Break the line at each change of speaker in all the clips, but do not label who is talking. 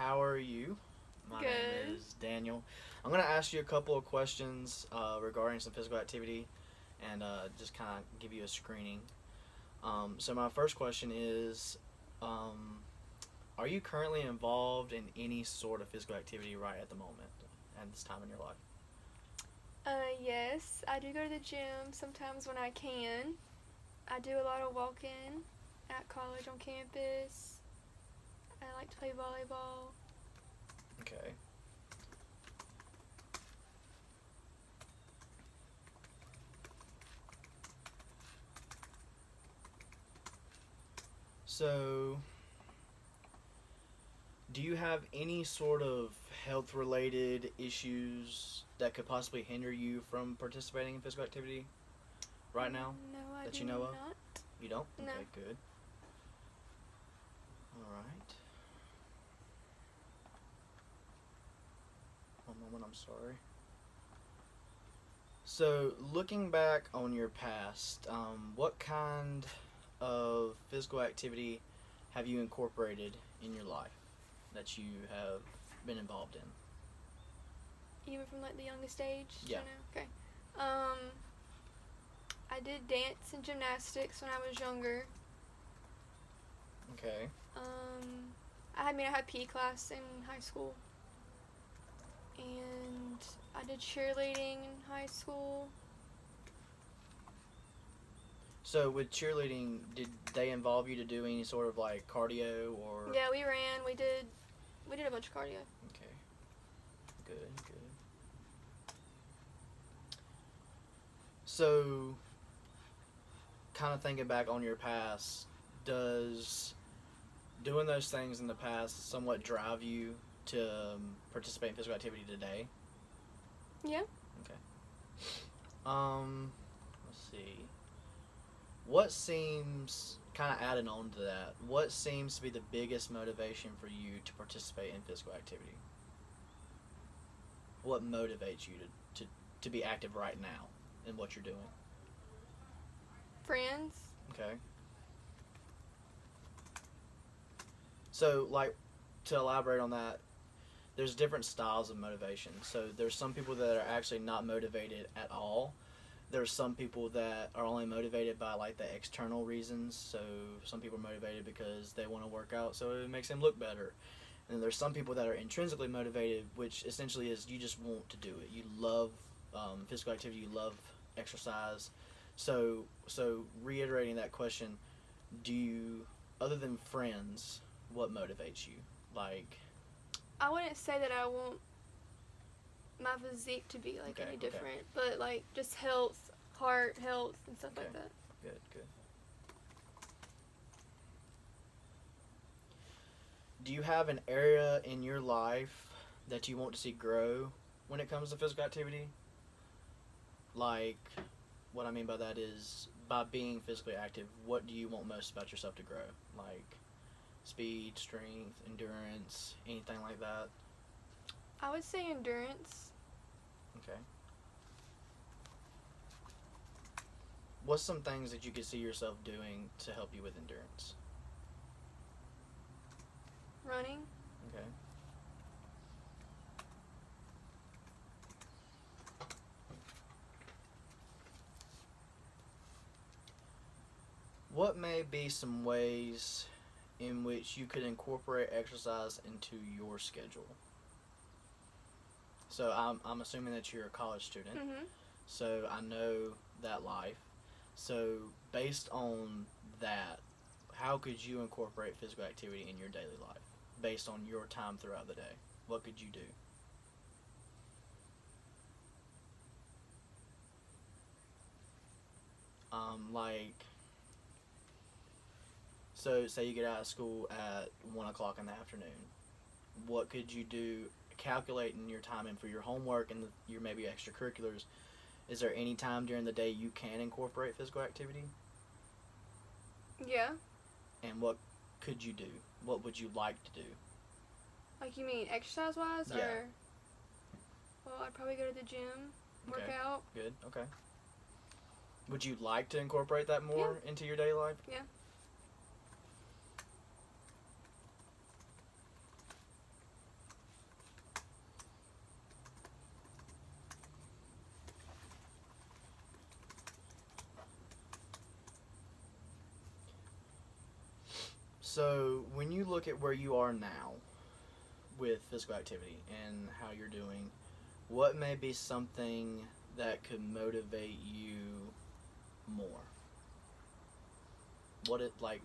How are you? My
Good.
name is Daniel. I'm going to ask you a couple of questions regarding some physical activity and just kind of give you a screening. So, my first question is um, are you currently involved in any sort of physical activity right at the moment, at this time in your life?
Yes, I do go to the gym sometimes when I can. I do a lot of walking at college on campus. I like to play volleyball.
Okay. So, do you have any sort of health related issues that could possibly hinder you from participating in physical activity right now
No, I
that
do
you know of?
not.
You don't?
No.
Okay, good. All right. One moment, I'm sorry. So, looking back on your past, what kind of physical activity have you incorporated in your life that you have been involved in?
Even from like the youngest age.
Yeah.
Okay. Um, I did dance and gymnastics when I was younger.
Okay.
Um, I had PE class in high school, and I did cheerleading in high school.
So, with cheerleading, did they involve you to do any sort of like cardio or?
Yeah, we ran. We did a bunch of cardio.
Okay. Good, good. So, kind of thinking back on your past, does doing those things in the past somewhat drive you to participate in physical activity today?
Yeah.
Okay. Let's see. What seems kind of adding on to that? What seems to be the biggest motivation for you to participate in physical activity? What motivates you to be active right now in what you're doing?
Friends.
Okay. So, like, to elaborate on that, there's different styles of motivation. So, there's some people that are actually not motivated at all. There's some people that are only motivated by like the external reasons. So, some people are motivated because they want to work out, so it makes them look better. And there's some people that are intrinsically motivated, which essentially is you just want to do it. You love physical activity. You love exercise. So reiterating that question, do you, other than friends, what motivates you? Like,
I wouldn't say that I want my physique to be like
okay,
any
okay,
different, but like just health, heart health, and stuff
okay,
like that.
good, good. Do you have an area in your life that you want to see grow when it comes to physical activity? Like, what I mean by that is, by being physically active, what do you want most about yourself to grow? Like, speed, strength, endurance, anything like that?
I would say endurance.
Okay. What's some things that you could see yourself doing to help you with endurance?
Running.
Okay. What may be some ways in which you could incorporate exercise into your schedule? So I'm assuming that you're a college student.
Mm-hmm.
So I know that life. So based on that, how could you incorporate physical activity in your daily life based on your time throughout the day? What could you do? Like, so say you get out of school at 1 o'clock in the afternoon. What could you do? Calculating your time in for your homework and your maybe extracurriculars. Is there any time during the day you can incorporate physical activity?
Yeah.
And what could you do? What would you like to do?
Like you mean exercise wise,
Yeah.
or? Well, I'd probably go to the gym, work
Okay.
out.
Good. Okay. Would you like to incorporate that more into your daily life?
Yeah.
So when you look at where you are now with physical activity and how you're doing, what may be something that could motivate you more? What it like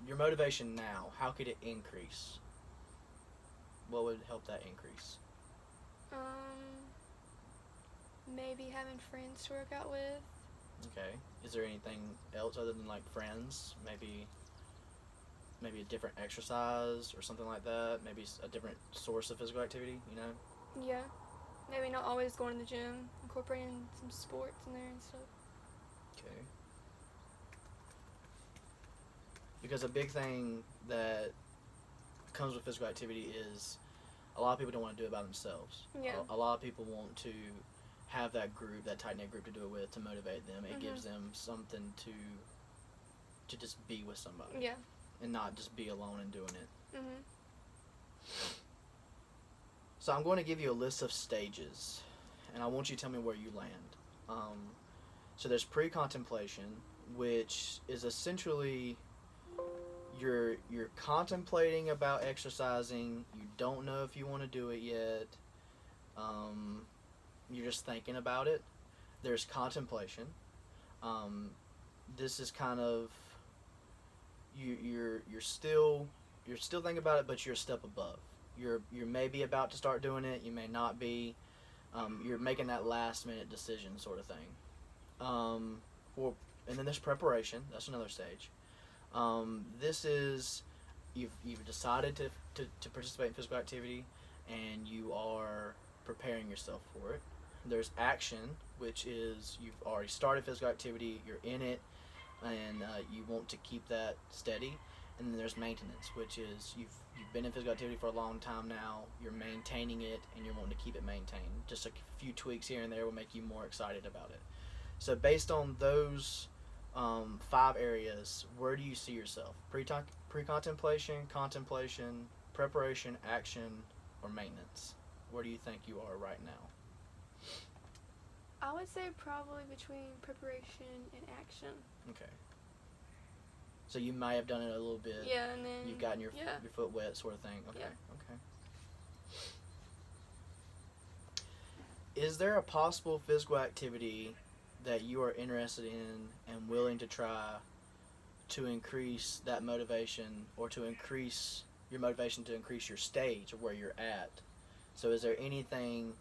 your motivation now, how could it increase? What would help that increase?
Maybe having friends to work out with.
Okay. Is there anything else other than like friends? Maybe a different exercise or something like that. Maybe a different source of physical activity. You know.
Yeah. Maybe not always going to the gym. Incorporating some sports in there and stuff.
Okay. Because a big thing that comes with physical activity is a lot of people don't want to do it by themselves.
Yeah.
A lot of people want to have that group, that tight knit group to do it with, to motivate them. It gives them something to just be with somebody.
Yeah.
And not just be alone and doing it.
Mhm.
So I'm going to give you a list of stages, and I want you to tell me where you land. So there's pre-contemplation, which is essentially you're contemplating about exercising. You don't know if you want to do it yet. You're just thinking about it. There's contemplation. This is kind of you're still thinking about it, but you're a step above. You're maybe about to start doing it. You may not be. You're making that last minute decision sort of thing. And then there's preparation. That's another stage. This is you've decided to participate in physical activity, and you are preparing yourself for it. There's action, which is you've already started physical activity. You're in it, and you want to keep that steady. And then there's maintenance, which is you've been in physical activity for a long time now. You're maintaining it, and you're wanting to keep it maintained. Just a few tweaks here and there will make you more excited about it. So based on those 5 areas, where do you see yourself? Pre-contemplation, contemplation, preparation, action, or maintenance? Where do you think you are right now?
I would say probably between preparation and action.
Okay. So you might have done it a little bit.
Yeah, and then
You've gotten your foot wet, sort of thing. Okay.
Yeah.
Okay. Is there a possible physical activity that you are interested in and willing to try to increase that motivation, or to increase your motivation to increase your stage of where you're at? So is there anything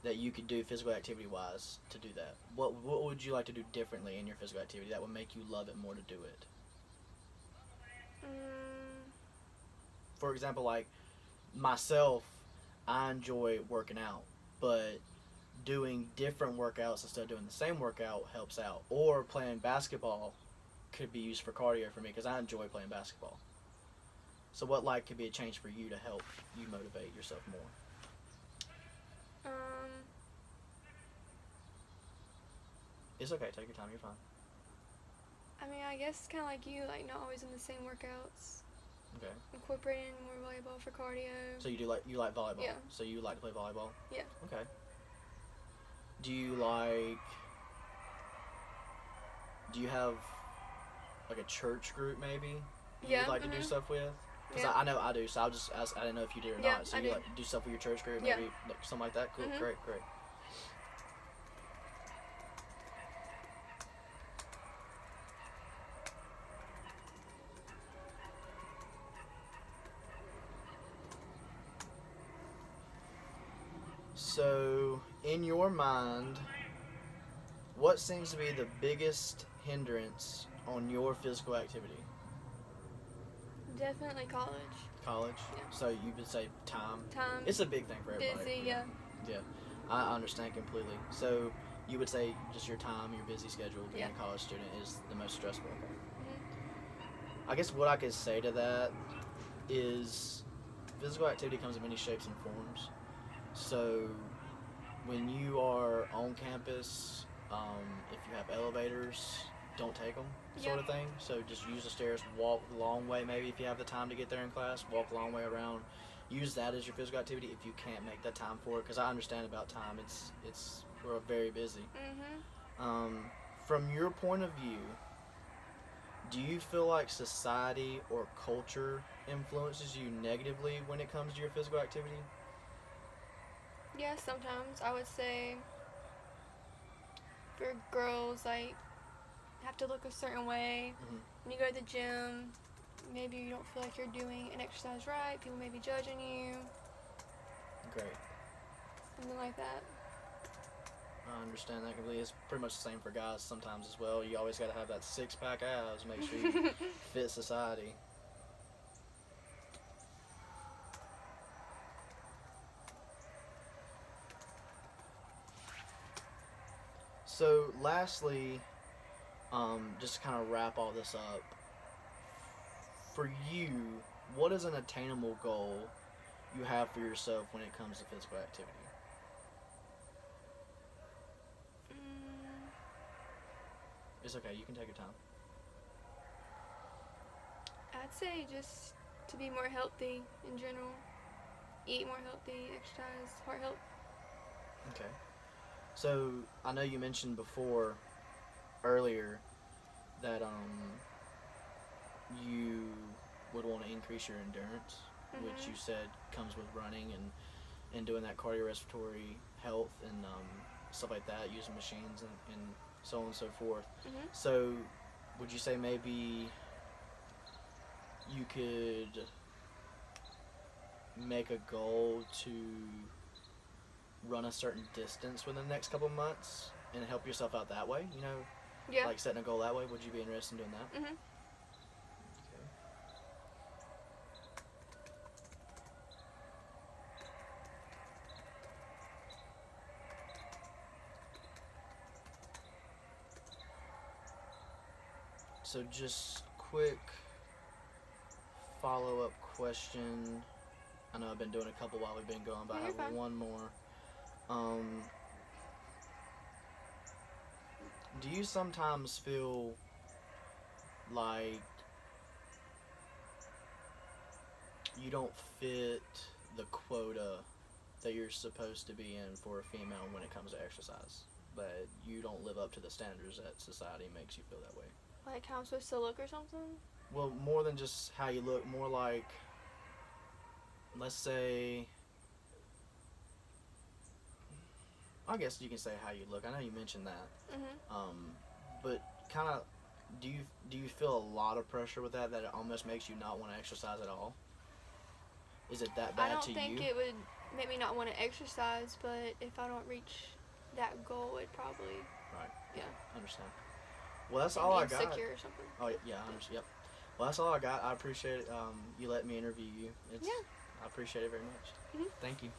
that you could do physical activity wise to do that? What would you like to do differently in your physical activity that would make you love it more to do it? For example, like myself, I enjoy working out, but doing different workouts instead of doing the same workout helps out. Or playing basketball could be used for cardio for me because I enjoy playing basketball. So what could be a change for you to help you motivate yourself more? It's okay, take your time, you're fine.
I mean, I guess kind of like you, like not always in the same workouts.
Okay.
Incorporating more volleyball for cardio.
So you like volleyball?
Yeah.
So you like to play volleyball?
Yeah.
Okay. Do you have like a church group maybe you would like to do stuff with? Because I know I do, so I didn't know if you did or not. So you like to do stuff with your church group, maybe like something like that? Cool, great. So, in your mind, what seems to be the biggest hindrance on your physical activity?
Definitely college.
College?
Yeah.
So you would say time?
Time.
It's a big thing for everybody.
Busy, yeah.
Yeah, I understand completely. So you would say just your time, your busy schedule, being a college student is the most stressful. I guess what I could say to that is physical activity comes in many shapes and forms. So when you are on campus, if you have elevators, don't take them, sort of thing. So just use the stairs, walk the long way maybe if you have the time to get there in class, walk a long way around. Use that as your physical activity if you can't make that time for it, because I understand about time. We're very busy. From your point of view, Do you feel like society or culture influences you negatively when it comes to your physical activity?
Yeah, sometimes I would say for girls, like, have to look a certain way.
Mhm.
When you go to the gym, maybe you don't feel like you're doing an exercise right. People may be judging you,
Great.
something like that.
I understand that completely. It's pretty much the same for guys sometimes as well. You always got to have that six-pack abs, make sure you fit society. So, lastly, just to kind of wrap all this up, for you, what is an attainable goal you have for yourself when it comes to physical activity?
Mm,
It's okay, you can take your time.
I'd say just to be more healthy in general. Eat more healthy, exercise, heart health.
Okay. So, I know you mentioned earlier, that you would want to increase your endurance, which you said comes with running and doing that cardiorespiratory health and stuff like that, using machines and so on and so forth.
Mhm.
So, would you say maybe you could make a goal to run a certain distance within the next couple of months and help yourself out that way? You know,
Yeah.
like setting a goal that way. Would you be interested in doing that?
Mhm.
Okay. So just quick follow-up question. I know I've been doing a couple while we've been going, but
Yeah,
I
you're
have
fine.
one more. Um, do you sometimes feel like you don't fit the quota that you're supposed to be in for a female when it comes to exercise? That you don't live up to the standards that society makes you feel that way?
Like how I'm supposed to look or something?
Well, more than just how you look, more like, let's say, I guess you can say how you look. I know you mentioned that.
Mhm.
But kind of, do you feel a lot of pressure with that it almost makes you not want to exercise at all? Is it that
I
bad
don't
to
think
you?
it would make me not want to exercise, but if I don't reach that goal, it probably
Right.
yeah
Understand. Well, that's
make
all
me
I got.
insecure or something.
Oh yeah, I understand. Yep. Well, that's all I got. I appreciate it. You letting me interview you.
Yeah.
I appreciate it very much.
Mhm.
Thank you.